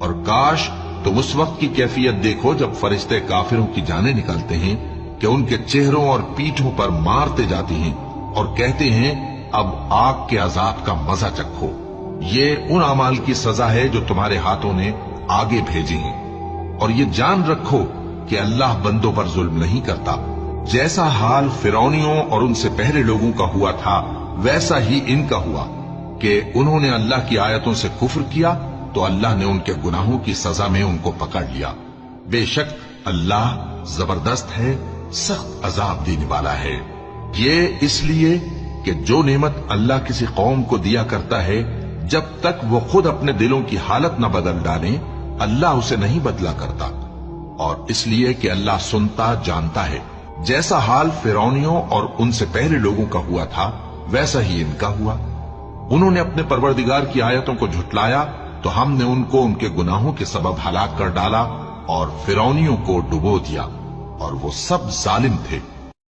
اور کاش तुम उस वक्त की कैफियत देखो जब फरिश्ते काफिरों की जानें निकालते हैं कि उनके चेहरों और पीठों पर मारते जाती हैं और कहते हैं अब आग के अजाब का मजा चखो। ये उन अमाल की सजा है जो तुम्हारे हाथों ने आगे भेजी हैं। और ये जान रखो कि अल्लाह बंदों पर जुल्म नहीं करता। जैसा हाल फिरौनियों और उनसे पहले लोगों का हुआ था वैसा ही इनका हुआ कि उन्होंने अल्लाह की आयतों से कुफ्र किया तो अल्लाह ने उनके गुनाहों की सजा में उनको पकड़ लिया। बेशक अल्लाह जबरदस्त है, सख्त अजाब देने वाला है। ये इसलिए कि जो नेमत अल्लाह किसी कौम को दिया करता है जब तक वो खुद अपने दिलों की हालत न बदल डाले अल्लाह उसे नहीं बदला करता। और इसलिए कि अल्लाह सुनता जानता है। जैसा हाल फिरौनियों और उनसे पहले लोगों का हुआ था वैसा ही इनका हुआ। उन्होंने अपने परवरदिगार की आयतों को झुटलाया तो हमने उनको उनके गुनाहों के सबब हलाक कर डाला और फिरौनियों को डुबो दिया और वो सब जालिम थे।